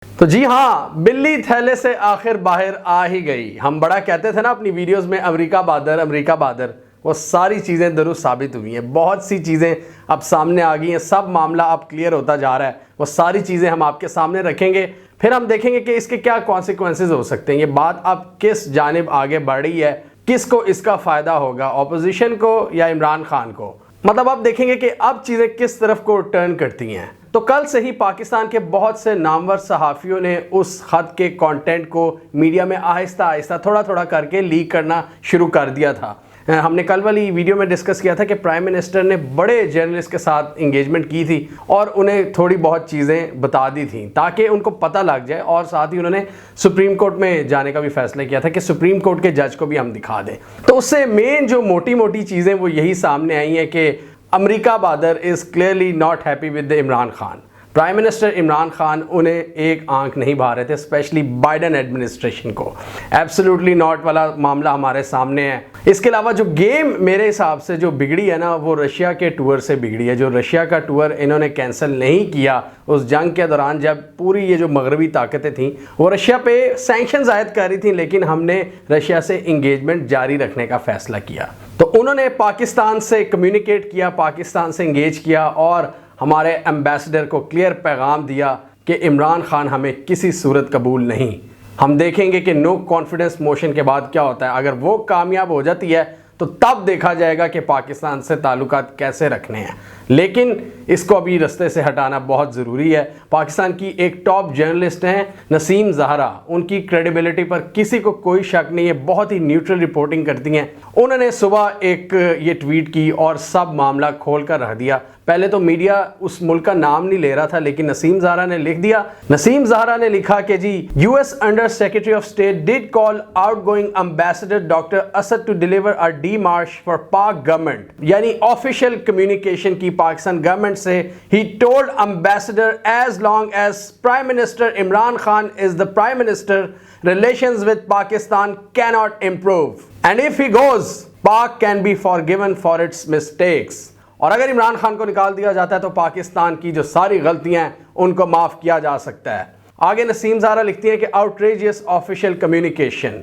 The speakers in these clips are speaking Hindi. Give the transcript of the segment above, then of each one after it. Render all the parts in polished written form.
तो जी हाँ, बिल्ली थैले से आखिर बाहर आ ही गई। हम बड़ा कहते थे ना अपनी वीडियोस में, अमेरिका बहादुर, अमेरिका बहादुर। वो सारी चीज़ें दुरुस्त साबित हुई हैं। बहुत सी चीज़ें अब सामने आ गई हैं, सब मामला अब क्लियर होता जा रहा है। वो सारी चीज़ें हम आपके सामने रखेंगे, फिर हम देखेंगे कि इसके क्या कॉन्सिक्वेंसेज हो सकते हैं। ये बात अब किस जानिब आगे बढ़ रही है, किसको इसका फ़ायदा होगा, अपोजिशन को या इमरान खान को। मतलब अब देखेंगे कि अब चीज़ें किस तरफ को टर्न करती हैं। तो कल से ही पाकिस्तान के बहुत से नामवर सहाफ़ियों ने उस ख़त के कंटेंट को मीडिया में आहिस्ता आहिस्ता थोड़ा थोड़ा करके लीक करना शुरू कर दिया था। हमने कल वाली वीडियो में डिस्कस किया था कि प्राइम मिनिस्टर ने बड़े जर्नलिस्ट के साथ इंगेजमेंट की थी और उन्हें थोड़ी बहुत चीज़ें बता दी थी ताकि उनको पता लग जाए, और साथ ही उन्होंने सुप्रीम कोर्ट में जाने का भी फैसला किया था कि सुप्रीम कोर्ट के जज को भी हम दिखा दें। तो उससे मेन जो मोटी मोटी चीज़ें वो यही सामने आई हैं कि America Bahadur is clearly not happy with Imran Khan. Prime minister Imran Khan उन्हें एक आंख नहीं भा रहे थे, स्पेशली बाइडन एडमिनिस्ट्रेशन को। एब्सोल्युटली नॉट वाला मामला हमारे सामने है। इसके अलावा जो गेम मेरे हिसाब से जो बिगड़ी है ना, वो रशिया के टूर से बिगड़ी है। जो रशिया का टूर इन्होंने कैंसिल नहीं किया उस जंग के दौरान, जब पूरी ये जो मगरबी ताकतें थीं वो रशिया पे सैंक्शंस आयद कर रही थी, लेकिन हमने रशिया से इंगेजमेंट जारी रखने का फैसला किया। तो उन्होंने पाकिस्तान से कम्युनिकेट किया, पाकिस्तान से इंगेज किया और हमारे एम्बेसडर को क्लियर पैगाम दिया कि इमरान खान हमें किसी सूरत कबूल नहीं। हम देखेंगे कि नो कॉन्फिडेंस मोशन के बाद क्या होता है। अगर वो कामयाब हो जाती है तो तब देखा जाएगा कि पाकिस्तान से ताल्लुकात कैसे रखने हैं, लेकिन इसको अभी रास्ते से हटाना बहुत ज़रूरी है। पाकिस्तान की एक टॉप जर्नलिस्ट हैं नसीम ज़हरा, उनकी क्रेडिबिलिटी पर किसी को कोई शक नहीं है, बहुत ही न्यूट्रल रिपोर्टिंग करती हैं। उन्होंने सुबह एक ये ट्वीट की और सब मामला खोल कर रख दिया। पहले तो मीडिया उस मुल्क का नाम नहीं ले रहा था, लेकिन नसीम ज़हरा ने लिख दिया। नसीम ज़हरा ने लिखा कि जी, US under secretary of state did call outgoing ambassador doctor Asad to deliver a demarche for Pak government, यानी ऑफिशियल कम्युनिकेशन की पाकिस्तान गवर्नमेंट से। He told ambassador as long as prime minister Imran Khan is the prime minister, relations with Pakistan cannot improve, and if he goes, Pak can be forgiven for its mistakes। और अगर इमरान खान को निकाल दिया जाता है तो पाकिस्तान की जो सारी गलतियां हैं उनको माफ किया जा सकता है। आगे नसीम ज़हरा लिखती हैं कि outrageous official communication,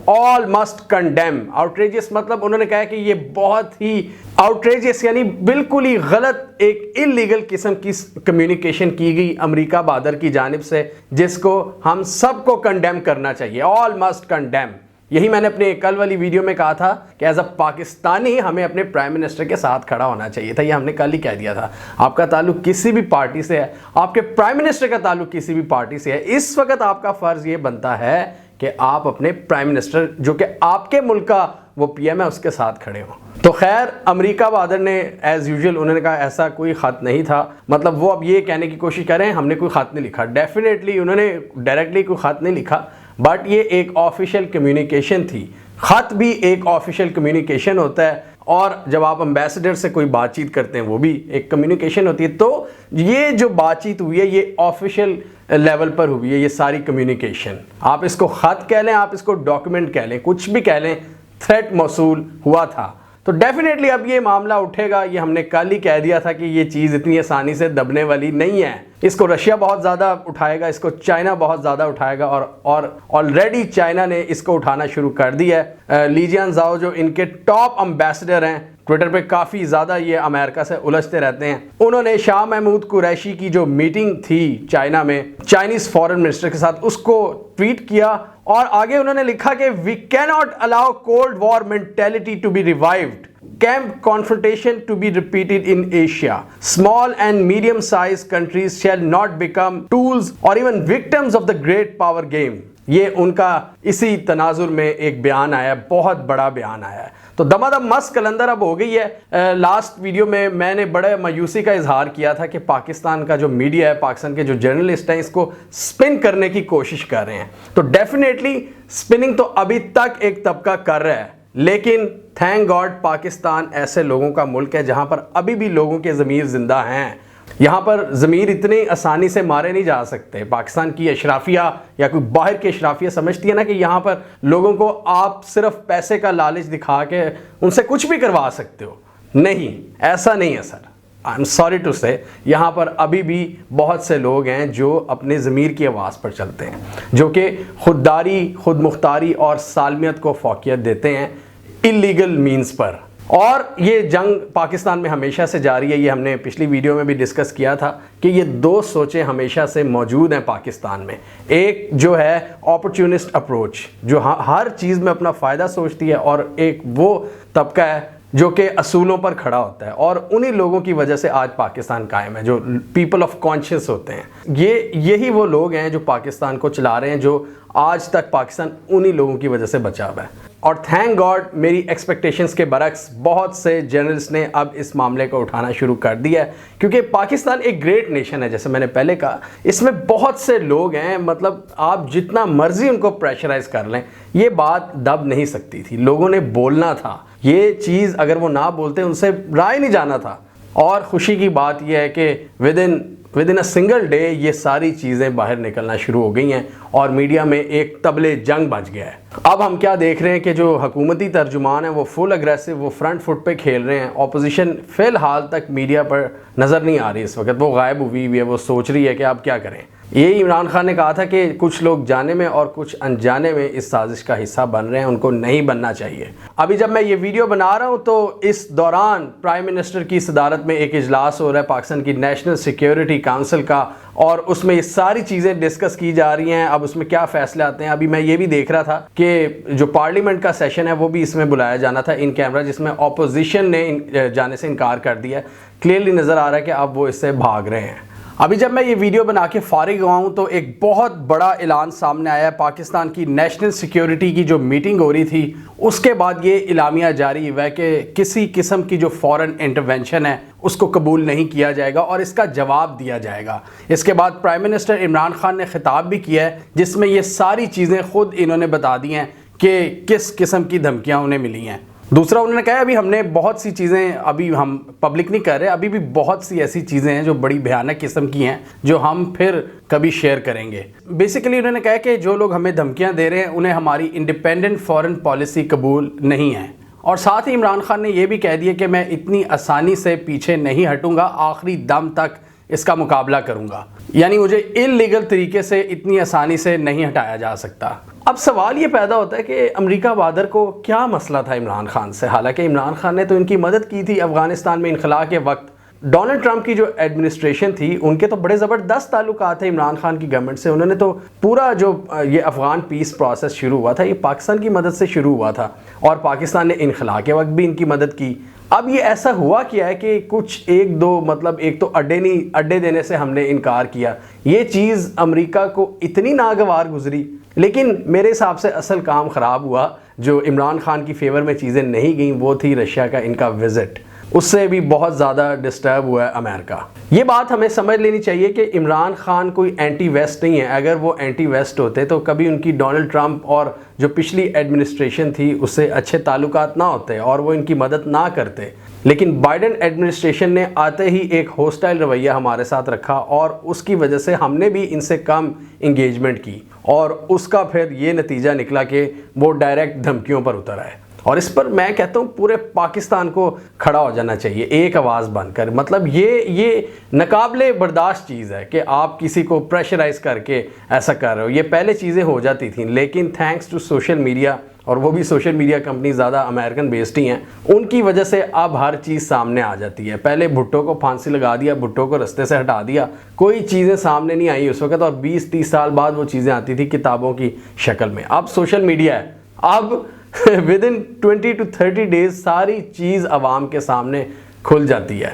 all must condemn. Outrageous मतलब उन्होंने कहा कि ये बहुत ही आउटरेजियस यानी बिल्कुल ही गलत, एक इलीगल किस्म की कम्युनिकेशन की गई अमेरिका बहादुर की जानिब से, जिसको हम सबको कंडेम करना चाहिए। All must condemn. यही मैंने अपने कल वाली वीडियो में कहा था कि एज अ पाकिस्तानी हमें अपने प्राइम मिनिस्टर के साथ खड़ा होना चाहिए था। ये हमने कल ही कह दिया था। आपका ताल्लुक किसी भी पार्टी से है, आपके प्राइम मिनिस्टर का ताल्लुक किसी भी पार्टी से है, इस वक्त आपका फ़र्ज़ ये बनता है कि आप अपने प्राइम मिनिस्टर जो कि आपके मुल्क का वो पीएम है उसके साथ खड़े हों। तो खैर, अमेरिका बहादुर ने एज़ यूजुअल उन्होंने कहा ऐसा कोई ख़त नहीं था। मतलब वो अब ये कहने की कोशिश कर रहे हैं हमने कोई ख़त नहीं लिखा। डेफिनेटली उन्होंने डायरेक्टली कोई ख़त नहीं लिखा, बट ये एक ऑफिशियल कम्युनिकेशन थी। ख़त भी एक ऑफिशियल कम्युनिकेशन होता है, और जब आप एम्बेसडर से कोई बातचीत करते हैं वो भी एक कम्युनिकेशन होती है। तो ये जो बातचीत हुई है ये ऑफिशियल लेवल पर हुई है, ये सारी कम्युनिकेशन। आप इसको ख़त कह लें, आप इसको डॉक्यूमेंट कह लें, कुछ भी कह लें, थ्रेट मौसूल हुआ था। तो डेफिनेटली अब ये मामला उठेगा। ये हमने कल ही कह दिया था कि ये चीज़ इतनी आसानी से दबने वाली नहीं है। इसको रशिया बहुत ज़्यादा उठाएगा, इसको चाइना बहुत ज़्यादा उठाएगा, और ऑलरेडी चाइना ने इसको उठाना शुरू कर दिया है। लीजियान ज़ाओ जो इनके टॉप एम्बेसडर हैं, ट्विटर पे काफ़ी ज़्यादा ये अमेरिका से उलझते रहते हैं, उन्होंने शाह महमूद कुरैशी की जो मीटिंग थी चाइना में चाइनीज़ फॉरेन मिनिस्टर के साथ, उसको ट्वीट किया और आगे उन्होंने लिखा कि we can not allow cold war mentality to be revived, camp confrontation to be repeated in Asia. Small and medium-sized countries shall not become tools or even victims of the great power game. ये उनका इसी तनाजुर में एक बयान आया है, बहुत बड़ा बयान आया है। तो दमादम मस्त कलंदर अब हो गई है। लास्ट वीडियो में मैंने बड़े मायूसी का इजहार किया था कि पाकिस्तान का जो मीडिया है, पाकिस्तान के जो जर्नलिस्ट हैं, इसको स्पिन करने की कोशिश कर रहे हैं। तो डेफिनेटली स्पिनिंग तो अभी तक एक तबका कर रहा है, लेकिन थैंक गॉड पाकिस्तान ऐसे लोगों का मुल्क है जहां पर अभी भी लोगों के ज़मीर ज़िंदा हैं। यहाँ पर ज़मीर इतनी आसानी से मारे नहीं जा सकते। पाकिस्तान की अशराफिया या कोई बाहर की अशराफिया समझती है ना कि यहाँ पर लोगों को आप सिर्फ पैसे का लालच दिखा के उनसे कुछ भी करवा सकते हो। नहीं, ऐसा नहीं है sir. I am sorry to say यहाँ पर अभी भी बहुत से लोग हैं जो अपने ज़मीर की आवाज़ पर चलते हैं, जो कि खुददारी, खुद मुख्तारी और सालमियत को फौकियत देते हैं इलीगल मीन्स पर। और ये जंग पाकिस्तान में हमेशा से जारी है। ये हमने पिछली वीडियो में भी डिस्कस किया था कि ये दो सोचें हमेशा से मौजूद हैं पाकिस्तान में। एक जो है अपॉर्चुनिस्ट अप्रोच, जो हर चीज़ में अपना फ़ायदा सोचती है, और एक वो तबका है जो कि असूलों पर खड़ा होता है। और उन्हीं लोगों की वजह से आज पाकिस्तान कायम है, जो पीपल ऑफ कॉन्शियस होते हैं। यही वो लोग हैं जो पाकिस्तान को चला रहे हैं, जो आज तक पाकिस्तान उन्हीं लोगों की वजह से बचा हुआ है। और थैंक गॉड मेरी एक्सपेक्टेशंस के बरक्स बहुत से जर्नलिस्ट ने अब इस मामले को उठाना शुरू कर दिया है, क्योंकि पाकिस्तान एक ग्रेट नेशन है। जैसे मैंने पहले कहा, इसमें बहुत से लोग हैं, मतलब आप जितना मर्जी उनको प्रेशराइज कर लें, ये बात दब नहीं सकती थी। लोगों ने बोलना था, ये चीज़ अगर वो ना बोलते उनसे राय नहीं जाना था। और खुशी की बात यह है कि with in a single day ये सारी चीज़ें बाहर निकलना शुरू हो गई हैं और मीडिया में एक तबले जंग बच गया है। अब हम क्या देख रहे हैं कि जो हुकूमती तर्जुमान है वो फुल अग्रेसिव, वो फ्रंट फुट पे खेल रहे हैं। ऑपोजिशन फ़िलहाल तक मीडिया पर नज़र नहीं आ रही इस वक्त, वो गायब हुई है, वो सोच रही है कि अब क्या करें। यही इमरान खान ने कहा था कि कुछ लोग जाने में और कुछ अनजाने में इस साजिश का हिस्सा बन रहे हैं, उनको नहीं बनना चाहिए। अभी जब मैं ये वीडियो बना रहा हूँ तो इस दौरान प्राइम मिनिस्टर की सदारत में एक इजलास हो रहा है पाकिस्तान की नेशनल सिक्योरिटी काउंसिल का, और उसमें ये सारी चीज़ें डिस्कस की जा रही हैं। अब उसमें क्या फ़ैसले आते हैं, अभी मैं ये भी देख रहा था कि जो पार्लियामेंट का सेशन है वो भी इसमें बुलाया जाना था इन कैमरा, जिसमें ऑपोजिशन ने जाने से इनकार कर दिया। क्लियरली नज़र आ रहा है कि अब वो इससे भाग रहे हैं। अभी जब मैं ये वीडियो बना के फारिग हुआ हूँ तो एक बहुत बड़ा ऐलान सामने आया है। पाकिस्तान की नेशनल सिक्योरिटी की जो मीटिंग हो रही थी, उसके बाद ये इलामिया जारी हुआ है कि किसी किस्म की जो फॉरेन इंटरवेंशन है उसको कबूल नहीं किया जाएगा और इसका जवाब दिया जाएगा। इसके बाद प्राइम मिनिस्टर इमरान खान ने खिताब भी किया है, जिसमें ये सारी चीज़ें खुद इन्होंने बता दी हैं कि किस किस्म की धमकियाँ उन्हें मिली हैं। दूसरा, उन्होंने कहा अभी हमने बहुत सी चीज़ें अभी हम पब्लिक नहीं कर रहे, अभी भी बहुत सी ऐसी चीज़ें हैं जो बड़ी भयानक किस्म की हैं, जो हम फिर कभी शेयर करेंगे। बेसिकली उन्होंने कहा कि जो लोग हमें धमकियां दे रहे हैं उन्हें हमारी इंडिपेंडेंट फॉरेन पॉलिसी कबूल नहीं है। और साथ ही इमरान खान ने यह भी कह दिया कि मैं इतनी आसानी से पीछे नहीं हटूंगा, आखिरी दम तक इसका मुकाबला करूंगा। यानी मुझे इल्लीगल तरीके से इतनी आसानी से नहीं हटाया जा सकता। अब सवाल ये पैदा होता है कि अमेरिका बादर को क्या मसला था इमरान खान से। हालांकि इमरान खान ने तो इनकी मदद की थी अफगानिस्तान में इनखला के वक्त। डोनाल्ड ट्रंप की जो एडमिनिस्ट्रेशन थी उनके तो बड़े ज़बरदस्त ताल्लुकात थे इमरान खान की गवर्नमेंट से। उन्होंने तो पूरा जो ये अफगान पीस प्रोसेस शुरू हुआ था ये पाकिस्तान की मदद से शुरू हुआ था, और पाकिस्तान ने इनखला के वक्त भी इनकी मदद की। अब ये ऐसा हुआ क्या है कि कुछ एक दो मतलब एक तो अड्डे देने से हमने इनकार किया, ये चीज़ अमेरिका को इतनी नागवार गुजरी। लेकिन मेरे हिसाब से असल काम ख़राब हुआ, जो इमरान खान की फेवर में चीज़ें नहीं गई, वो थी रशिया का इनका विज़िट। उससे भी बहुत ज़्यादा डिस्टर्ब हुआ है अमेरिका। ये बात हमें समझ लेनी चाहिए कि इमरान खान कोई एंटी वेस्ट नहीं है। अगर वो एंटी वेस्ट होते तो कभी उनकी डोनाल्ड ट्रंप और जो पिछली एडमिनिस्ट्रेशन थी उससे अच्छे ताल्लुकात ना होते और वो इनकी मदद ना करते। लेकिन बाइडेन एडमिनिस्ट्रेशन ने आते ही एक होस्टाइल रवैया हमारे साथ रखा और उसकी वजह से हमने भी इनसे कम इंगेजमेंट की, और उसका फिर ये नतीजा निकला कि वो डायरेक्ट धमकियों पर उतर आए। और इस पर मैं कहता हूँ पूरे पाकिस्तान को खड़ा हो जाना चाहिए एक आवाज़ बनकर। मतलब ये नाकाबिले बर्दाश्त चीज़ है कि आप किसी को प्रेशराइज करके ऐसा कर रहे हो। ये पहले चीज़ें हो जाती थी, लेकिन थैंक्स टू सोशल मीडिया, और वो भी सोशल मीडिया कंपनी ज़्यादा अमेरिकन बेस्ड ही हैं, उनकी वजह से अब हर चीज़ सामने आ जाती है। पहले भुट्टो को फांसी लगा दिया, भुट्टो को रास्ते से हटा दिया, कोई चीज़ें सामने नहीं आई उस वक्त, और 20-30 साल बाद वो चीज़ें आती थी किताबों की शक्ल में। अब सोशल मीडिया है, अब विद इन 20 to 30 डेज सारी चीज़ आवाम के सामने खुल जाती है।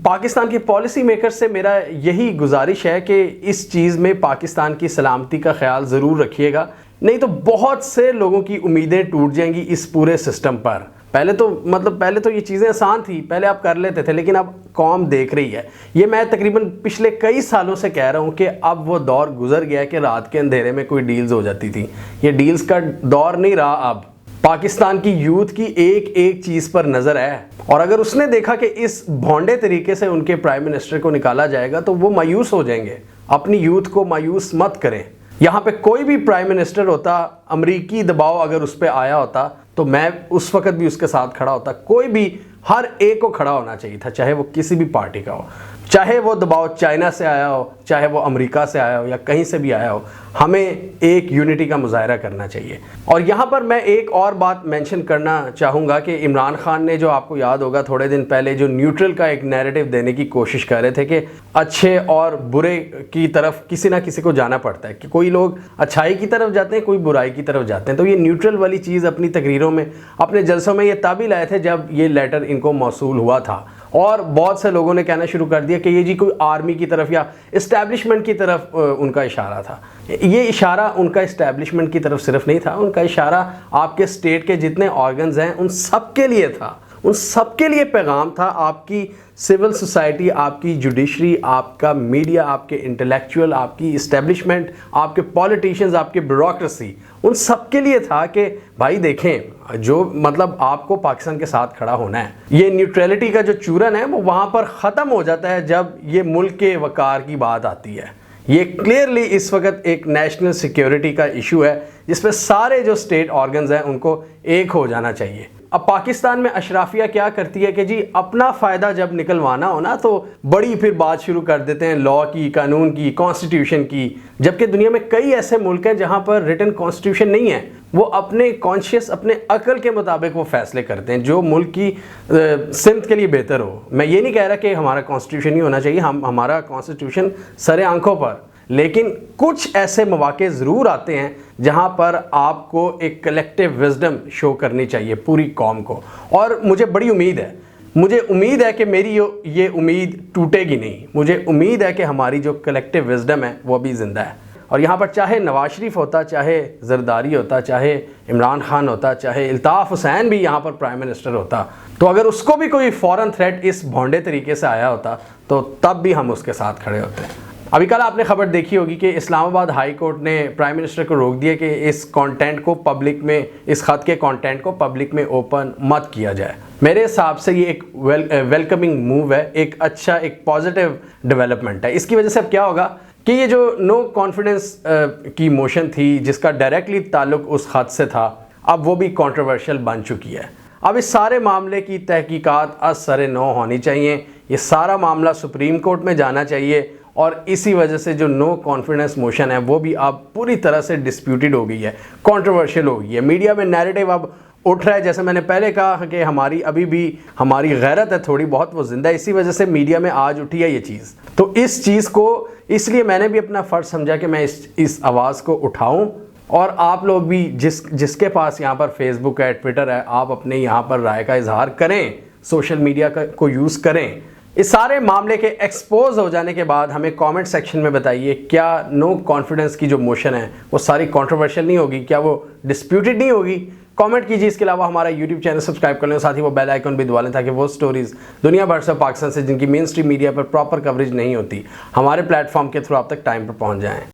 पाकिस्तान की पॉलिसी मेकर से मेरा यही गुजारिश है कि इस चीज़ में पाकिस्तान की सलामती का ख्याल ज़रूर रखिएगा, नहीं तो बहुत से लोगों की उम्मीदें टूट जाएंगी इस पूरे सिस्टम पर। पहले तो ये चीज़ें आसान थी, पहले आप कर लेते थे, लेकिन अब कौम देख रही है। ये मैं तकरीबन पिछले कई सालों से कह रहा हूँ कि अब वो दौर गुजर गया है कि रात के अंधेरे में कोई डील्स हो जाती थी। ये डील्स का दौर नहीं रहा। अब पाकिस्तान की यूथ की एक एक चीज़ पर नज़र है, और अगर उसने देखा कि इस भोंडे तरीके से उनके प्राइम मिनिस्टर को निकाला जाएगा तो वो मायूस हो जाएंगे। अपनी यूथ को मायूस मत करें। यहाँ पे कोई भी प्राइम मिनिस्टर होता, अमरीकी दबाव अगर उस पर आया होता तो मैं उस वक्त भी उसके साथ खड़ा होता। कोई भी हर एक को खड़ा होना चाहिए था, चाहे वो किसी भी पार्टी का हो, चाहे वो दबाव चाइना से आया हो, चाहे वो अमेरिका से आया हो या कहीं से भी आया हो। हमें एक यूनिटी का मुजाहरा करना चाहिए। और यहाँ पर मैं एक और बात मेंशन करना चाहूँगा कि इमरान खान ने, जो आपको याद होगा थोड़े दिन पहले, जो न्यूट्रल का एक नैरेटिव देने की कोशिश कर रहे थे कि अच्छे और बुरे की तरफ किसी ना किसी को जाना पड़ता है, कि कोई लोग अच्छाई की तरफ जाते हैं, कोई बुराई की तरफ जाते हैं। तो ये न्यूट्रल वाली चीज़ अपनी तकरीरों में, अपने जलसों में ये तभी लाए थे जब ये लेटर इनको मौसूल हुआ था। और बहुत से लोगों ने कहना शुरू कर दिया कि ये जी कोई आर्मी की तरफ या इस्टेब्लिशमेंट की तरफ उनका इशारा था। ये इशारा उनका इस्टेब्लिशमेंट की तरफ सिर्फ नहीं था, उनका इशारा आपके स्टेट के जितने ऑर्गन्स हैं उन सब के लिए था, उन सब के लिए पैगाम था। आपकी सिविल सोसाइटी, आपकी जुडिशरी, आपका मीडिया, आपके इंटेलेक्चुअल, आपकी इस्टेब्लिशमेंट, आपके पॉलिटिशियंस, आपकी ब्यूरोक्रेसी, उन सब के लिए था कि भाई देखें, जो मतलब आपको पाकिस्तान के साथ खड़ा होना है। ये न्यूट्रलिटी का जो चूरन है वो वहाँ पर ख़त्म हो जाता है जब ये मुल्क के वक़ार की बात आती है। ये क्लियरली इस वक्त एक नेशनल सिक्योरिटी का इशू है जिसमें सारे जो स्टेट ऑर्गन्स हैं उनको एक हो जाना चाहिए। अब पाकिस्तान में अशराफिया क्या करती है कि जी अपना फ़ायदा जब निकलवाना हो ना तो बड़ी फिर बात शुरू कर देते हैं लॉ की, कानून की, कॉन्स्टिट्यूशन की। जबकि दुनिया में कई ऐसे मुल्क हैं जहाँ पर रिटन कॉन्स्टिट्यूशन नहीं है, वो अपने कॉन्शियस, अपने अकल के मुताबिक वो फैसले करते हैं जो मुल्क की सिमत के लिए बेहतर हो। मैं ये नहीं कह रहा कि हमारा कॉन्स्टिट्यूशन ही होना चाहिए, हमारा कॉन्स्टिट्यूशन सरे आंखों पर, लेकिन कुछ ऐसे मौके ज़रूर आते हैं जहां पर आपको एक कलेक्टिव विजडम शो करनी चाहिए पूरी कौम को। और मुझे बड़ी उम्मीद है, मुझे उम्मीद है कि मेरी ये उम्मीद टूटेगी नहीं। मुझे उम्मीद है कि हमारी जो कलेक्टिव विजडम है वो भी ज़िंदा है। और यहाँ पर चाहे नवाज शरीफ होता, चाहे जरदारी होता, चाहे इमरान खान होता, चाहे इल्ताफ़ हुसैन भी यहाँ पर प्राइम मिनिस्टर होता, तो अगर उसको भी कोई फ़ौरन थ्रेट इस भोंडे तरीके से आया होता तो तब भी हम उसके साथ खड़े होते। अभी कल आपने खबर देखी होगी कि इस्लामाबाद हाई कोर्ट ने प्राइम मिनिस्टर को रोक दिया कि इस कंटेंट को पब्लिक में, इस ख़त के कंटेंट को पब्लिक में ओपन मत किया जाए। मेरे हिसाब से ये एक वेलकमिंग मूव है, एक अच्छा, एक पॉजिटिव डेवलपमेंट है। इसकी वजह से अब क्या होगा कि ये जो नो कॉन्फिडेंस की मोशन थी जिसका डायरेक्टली ताल्लुक उस खत से था, अब वो भी कंट्रोवर्शियल बन चुकी है। अब इस सारे मामले की तहकीकात असर नो होनी चाहिए, ये सारा मामला सुप्रीम कोर्ट में जाना चाहिए। और इसी वजह से जो नो कॉन्फिडेंस मोशन है वो भी अब पूरी तरह से डिस्प्यूटेड हो गई है, कंट्रोवर्शियल हो गई है। मीडिया में नैरेटिव अब उठ रहा है, जैसे मैंने पहले कहा कि हमारी अभी भी हमारी गैरत है थोड़ी बहुत, वो जिंदा है, इसी वजह से मीडिया में आज उठी है ये चीज़। तो इस चीज़ को, इसलिए मैंने भी अपना फ़र्ज़ समझा कि मैं इस आवाज़ को उठाऊँ। और आप लोग भी जिसके पास यहाँ पर फेसबुक है, ट्विटर है, आप अपने यहाँ पर राय का इजहार करें, सोशल मीडिया को यूज़ करें। इस सारे मामले के एक्सपोज हो जाने के बाद हमें कमेंट सेक्शन में बताइए, क्या नो कॉन्फिडेंस की जो मोशन है वो सारी कंट्रोवर्शियल नहीं होगी, क्या वो डिस्प्यूटेड नहीं होगी? कमेंट कीजिए। इसके अलावा हमारा यूट्यूब चैनल सब्सक्राइब कर लें, साथ ही वो बेल आइकन भी दबा लें ताकि वो स्टोरीज़ दुनिया भर से, पाकिस्तान से, जिनकी मेन स्ट्रीम मीडिया पर प्रॉपर कवरेज नहीं होती, हमारे प्लेटफॉर्म के थ्रू आप तक टाइम पर पहुँच जाएँ।